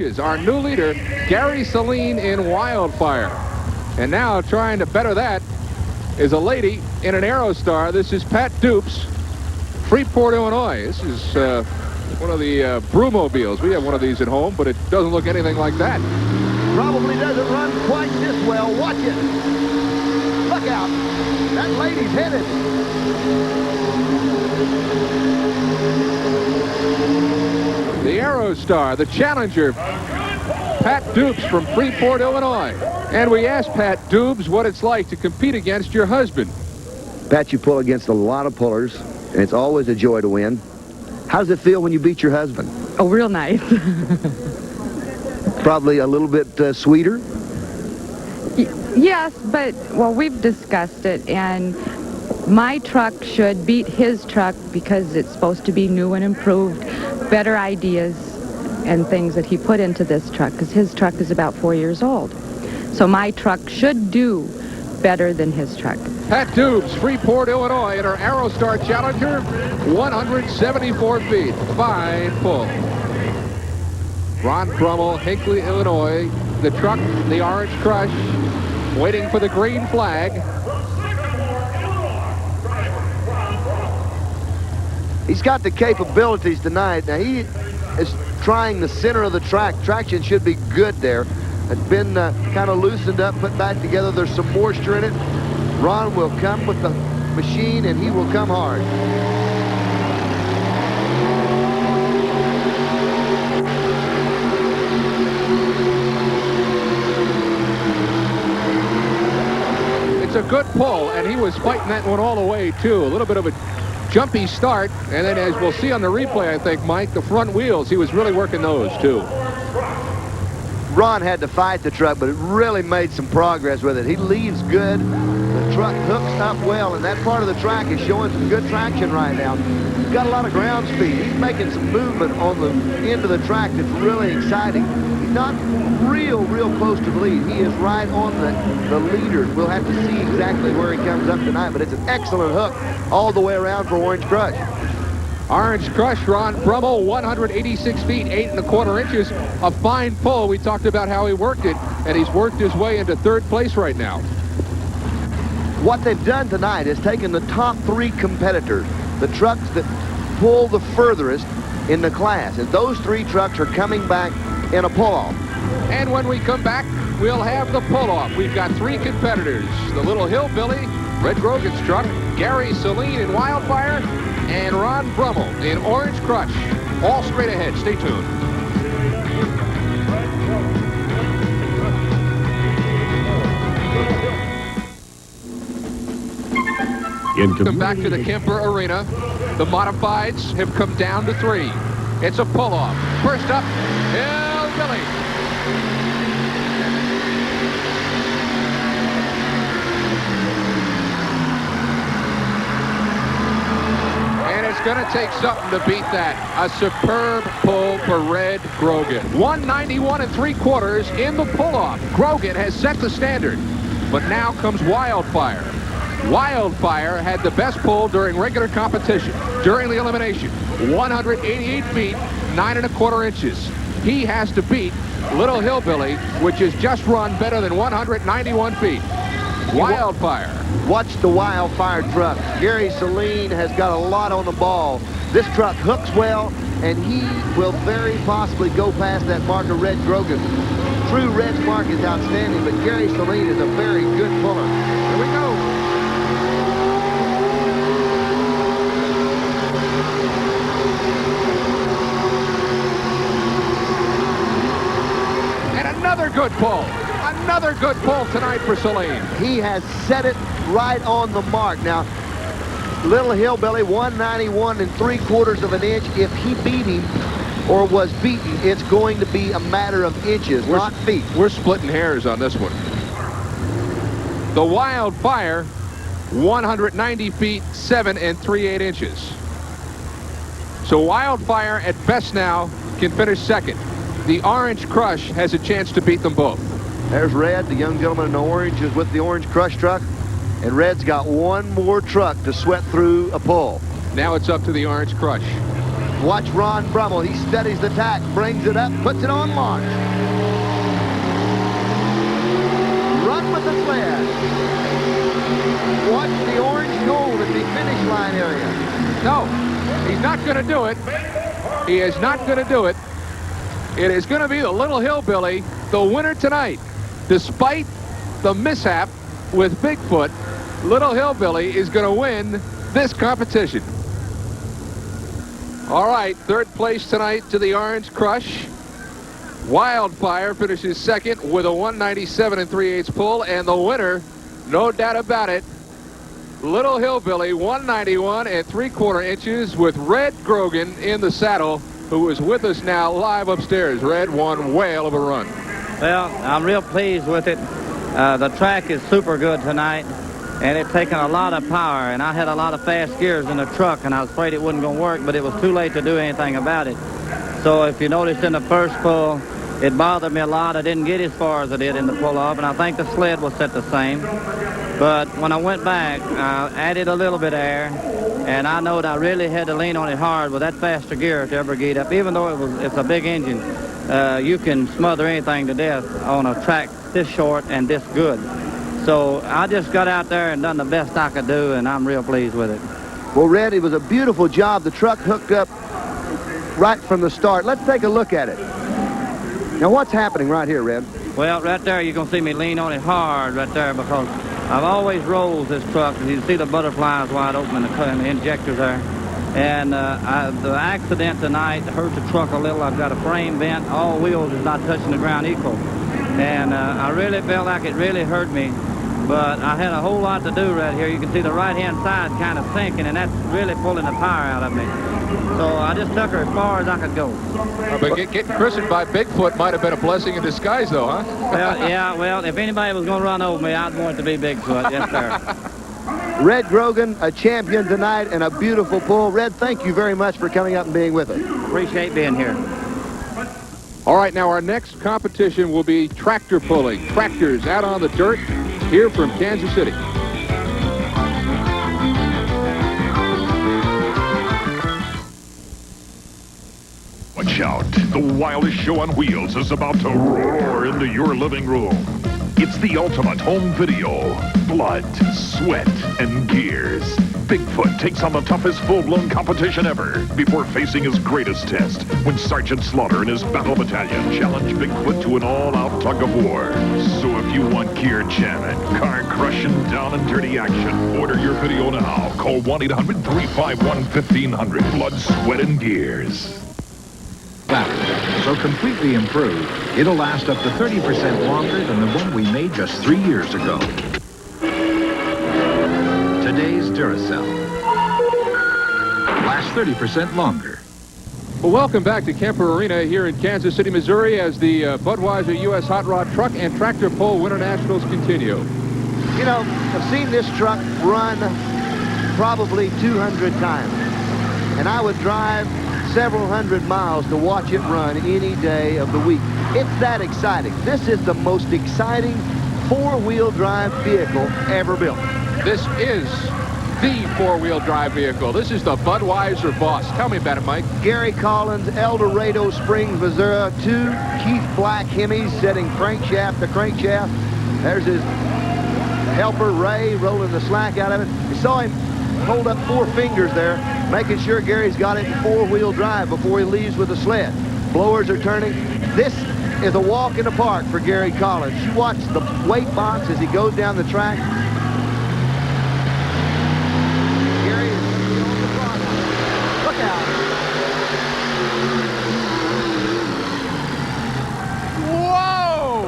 Is our new leader, Gary Saline in Wildfire. And now trying to better that is a lady in an Aerostar. This is Pat Dupes, Freeport, Illinois. This is one of the Brewmobiles. We have one of these at home, but it doesn't look anything like that. Probably doesn't run quite this well. Watch it. Look out. That lady's headed. The Aerostar, the challenger, Pat Dupes from Freeport, Illinois. And we asked Pat Dupes what it's like to compete against your husband. Pat, you pull against a lot of pullers, and it's always a joy to win. How does it feel when you beat your husband? Oh, real nice. Probably a little bit sweeter? Yes, but, well, we've discussed it, and my truck should beat his truck because it's supposed to be new and improved, better ideas and things that he put into this truck, because his truck is about 4 years old. So my truck should do better than his truck. Pat Dupes, Freeport, Illinois, in her Aerostar Challenger, 174 feet. Fine pull. Ron Brummel, Hinckley, Illinois. The truck, the Orange Crush, waiting for the green flag. He's got the capabilities tonight. Now, he is trying the center of the track. Traction should be good there. It's been kind of loosened up, put back together. There's some moisture in it. Ron will come with the machine, and he will come hard. It's a good pull, and he was fighting that one all the way, too. A little bit of a jumpy start, and then as we'll see on the replay, I think, Mike, the front wheels, he was really working those, too. Ron had to fight the truck, but it really made some progress with it. He leaves good. The truck hooks up well, and that part of the track is showing some good traction right now. He's got a lot of ground speed. He's making some movement on the end of the track that's really exciting. He's not real close to the lead. He is right on the leader. We'll have to see exactly where he comes up tonight, but it's an excellent hook all the way around for Orange Crush. Orange Crush, Ron Brummel, 186 feet, 8 1/4 inches. A fine pull. We talked about how he worked it, and he's worked his way into third place right now. What they've done tonight is taken the top 3 competitors, the trucks that pull the furthest in the class, and those 3 trucks are coming back in a pull-off. And when we come back, we'll have the pull-off. We've got 3 competitors, the little Hillbilly, Red Grogan's truck, Gary Saline in Wildfire, and Ron Brummel in Orange Crush. All straight ahead. Stay tuned. Welcome back to the Kemper Arena. The modifieds have come down to 3. It's a pull-off. First up, Hillbilly. It's going to take something to beat that. A superb pull for Red Grogan. 191 3/4 in the pull-off. Grogan has set the standard. But now comes Wildfire. Wildfire had the best pull during regular competition, during the elimination. 188 feet, 9 1/4 inches. He has to beat Little Hillbilly, which has just run better than 191 feet. Wildfire. Watch the Wildfire truck. Gary Saline has got a lot on the ball. This truck hooks well, and he will very possibly go past that mark of Red Grogan. True Red's mark is outstanding, but Gary Saline is a very good puller. Here we go. And another good pull. Another good pull tonight for Saline. He has set it right on the mark. Now, Little Hillbilly, 191 3/4 of an inch. If he beat him or was beaten, it's going to be a matter of inches, not feet. We're splitting hairs on this one. The Wildfire, 190 feet, 7 3/8 inches. So Wildfire at best now can finish second. The Orange Crush has a chance to beat them both. There's Red, the young gentleman in orange is with the Orange Crush truck. And Red's got one more truck to sweat through a pull. Now it's up to the Orange Crush. Watch Ron Brummel. He studies the tack, brings it up, puts it on launch. Run with the sled. Watch the orange gold at the finish line area. No, he's not going to do it. He is not going to do it. It is going to be the Little Hillbilly, the winner tonight. Despite the mishap with Bigfoot, Little Hillbilly is going to win this competition. All right, third place tonight to the Orange Crush. Wildfire finishes second with a 197 3/8 pull, and the winner, no doubt about it, Little Hillbilly, 191 3/4 inches with Red Grogan in the saddle, who is with us now live upstairs. Red, one whale of a run. Well, I'm real pleased with it. The track is super good tonight, and it's taken a lot of power, and I had a lot of fast gears in the truck, and I was afraid it wasn't going to work, but it was too late to do anything about it. So if you noticed in the first pull, it bothered me a lot. I didn't get as far as I did in the pull-off, and I think the sled was set the same. But when I went back, I added a little bit of air, and I know that I really had to lean on it hard with that faster gear to ever get up. Even though it's a big engine, you can smother anything to death on a track this short and this good. So I just got out there and done the best I could do, and I'm real pleased with it. Well, Red, it was a beautiful job. The truck hooked up right from the start. Let's take a look at it. Now, what's happening right here, Red? Well, right there, you're going to see me lean on it hard right there, because I've always rolled this truck. You can see the butterflies wide open in the injectors there. And the accident tonight hurt the truck a little. I've got a frame bent. All wheels is not touching the ground equal. And I really felt like it really hurt me. But I had a whole lot to do right here. You can see the right-hand side kind of sinking, and that's really pulling the power out of me. So I just took her as far as I could go. But getting christened by Bigfoot might have been a blessing in disguise, though, huh? Well, yeah, well, if anybody was going to run over me, I'd want it to be Bigfoot. Yes, sir. Red Grogan, a champion tonight, and a beautiful pull. Red, thank you very much for coming up and being with us. Appreciate being here. All right, now our next competition will be tractor pulling. Tractors out on the dirt here from Kansas City. Watch out. The wildest show on wheels is about to roar into your living room. It's the ultimate home video. Blood, sweat, and gears. Bigfoot takes on the toughest full-blown competition ever before facing his greatest test when Sergeant Slaughter and his battle battalion challenge Bigfoot to an all-out tug of war. So if you want gear jamming, car crushing, down and dirty action, order your video now. Call 1-800-351-1500. Blood, sweat, and gears. So completely improved, it'll last up to 30% longer than the one we made just 3 years ago. Today's Duracell lasts 30% longer. Well, welcome back to Kemper Arena here in Kansas City, Missouri, as the Budweiser U.S. Hot Rod Truck and Tractor Pull Winter Nationals continue. You know, I've seen this truck run probably 200 times, and I would drive several hundred miles to watch it run any day of the week. It's that exciting. This is the most exciting four-wheel drive vehicle ever built. This is the four-wheel drive vehicle. This is the Budweiser Boss. Tell me about it, Mike. Gary Collins, Eldorado Springs, Missouri. 2 Keith Black Hemis setting crankshaft to crankshaft. There's his helper, Ray, rolling the slack out of it. You saw him hold up 4 fingers there, making sure Gary's got it in four-wheel drive before he leaves with the sled. Blowers are turning. This is a walk in the park for Gary Collins. You watch the weight box as he goes down the track. Gary is going to be on the front. Look out. Whoa!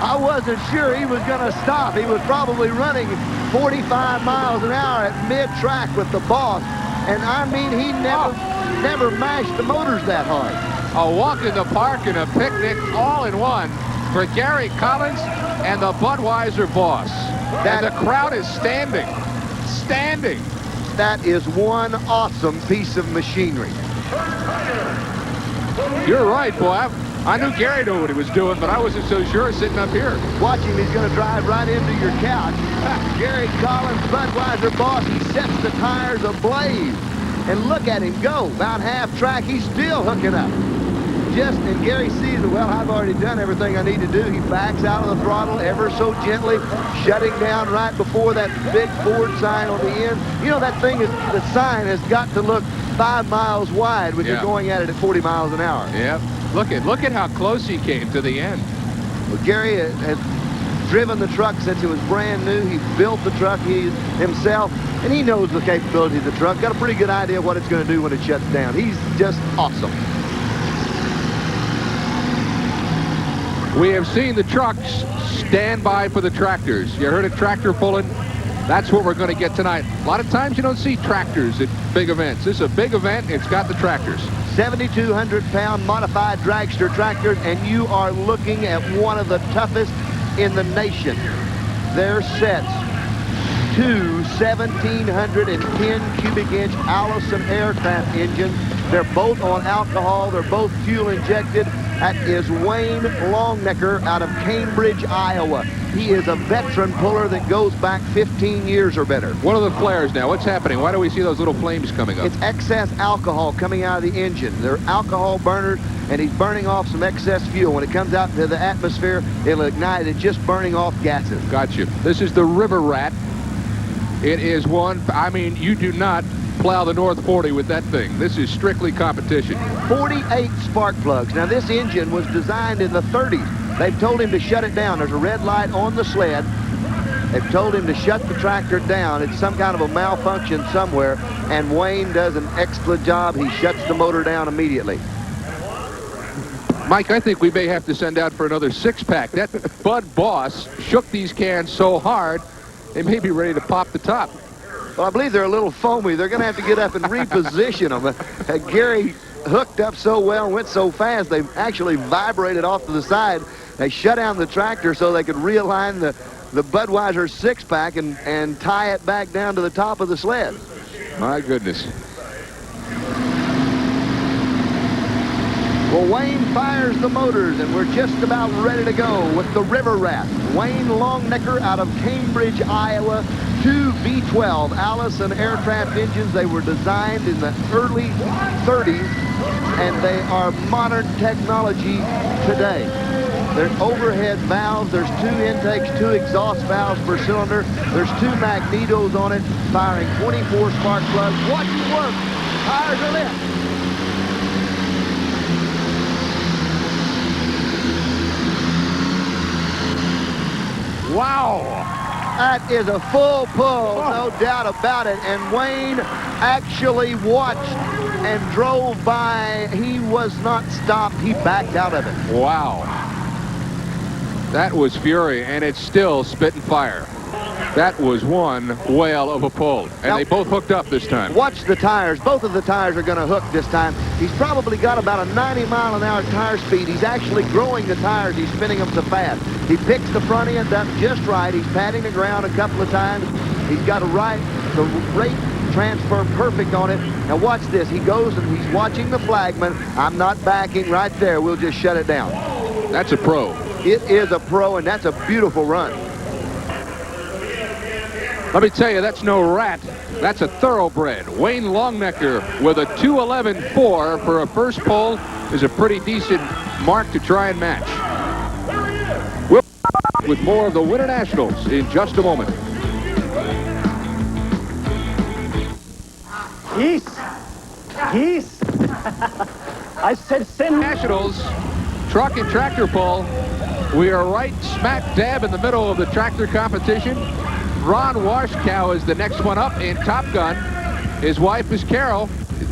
I wasn't sure he was going to stop. He was probably running 45 miles an hour at mid-track with the Boss. And I mean, he never mashed the motors that hard. A walk in the park and a picnic all in one for Gary Collins and the Budweiser Boss. And the crowd is standing. Standing. That is one awesome piece of machinery. You're right, boy. I knew Gary knew what he was doing, but I wasn't so sure sitting up here. Watch him. He's going to drive right into your couch. Gary Collins, Budweiser Boss. He sets the tires ablaze. And look at him go. About half track, he's still hooking up. And Gary sees it. Well, I've already done everything I need to do. He backs out of the throttle ever so gently, shutting down right before that big Ford sign on the end. You know, that thing is, the sign has got to look 5 miles wide when you're going at it at 40 miles an hour. Yep. Look at how close he came to the end. Well, Gary has driven the truck since it was brand new. He built the truck himself, and he knows the capability of the truck. Got a pretty good idea what it's going to do when it shuts down. He's just awesome. We have seen the trucks stand by for the tractors. You heard a tractor pulling? That's what we're going to get tonight. A lot of times you don't see tractors at big events. This is a big event. It's got the tractors. 7,200-pound modified dragster tractors, and you are looking at one of the toughest in the nation. Their sets, two 1,710 cubic inch Allison aircraft engines. They're both on alcohol. They're both fuel injected. That is Wayne Longnecker out of Cambridge, Iowa. He is a veteran puller that goes back 15 years or better. What are the flares now? What's happening? Why do we see those little flames coming up? It's excess alcohol coming out of the engine. They're alcohol burners, and he's burning off some excess fuel. When it comes out to the atmosphere, it'll ignite. It's just burning off gases. Got you. This is the River Rat. It is one, I mean, you do not plow the North 40 with that thing. This is strictly competition. 48 spark plugs. Now, this engine was designed in the 30s. They've told him to shut it down. There's a red light on the sled. They've told him to shut the tractor down. It's some kind of a malfunction somewhere, and Wayne does an excellent job. He shuts the motor down immediately. Mike, I think we may have to send out for another six-pack. That Bud Boss shook these cans so hard, they may be ready to pop the top. Well, I believe they're a little foamy. They're going to have to get up and reposition them. Gary hooked up so well and went so fast, they actually vibrated off to the side. They shut down the tractor so they could realign the Budweiser six-pack and tie it back down to the top of the sled. My goodness. Well, Wayne fires the motors, and we're just about ready to go with the River Rat. Wayne Longnecker out of Cambridge, Iowa. Two V12 Allison aircraft engines. They were designed in the early 30s, and they are modern technology today. There's overhead valves. There's two intakes, two exhaust valves per cylinder. There's two magnetos on it, firing 24 spark plugs. Watch it work. Tires are lit. Wow. That is a full pull, no doubt about it. And Wayne actually watched and drove by. He was not stopped. He backed out of it. Wow. That was fury, and it's still spitting fire. That was one whale of a pull. And now, they both hooked up this time. Watch the tires. Both of the tires are going to hook this time. He's probably got about a 90-mile-an-hour tire speed. He's actually growing the tires. He's spinning them so fast. He picks the front end up just right. He's patting the ground a couple of times. He's got the rate transfer perfect on it. Now watch this. He goes and he's watching the flagman. I'm not backing right there. We'll just shut it down. That's a pro. It is a pro, and that's a beautiful run. Let me tell you, that's no rat. That's a thoroughbred. Wayne Longnecker with a 2:11.4 for a first pull is a pretty decent mark to try and match. We'll be with more of the Winter Nationals in just a moment. Geese. I said send Nationals, truck and tractor pull. We are right smack dab in the middle of the tractor competition. Ron Washkow is the next one up in Top Gun. His wife is Carol.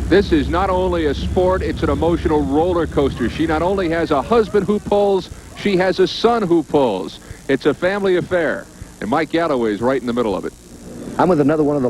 This is not only a sport, it's an emotional roller coaster. She not only has a husband who pulls, she has a son who pulls. It's a family affair. And Mike Galloway is right in the middle of it. I'm with another one of the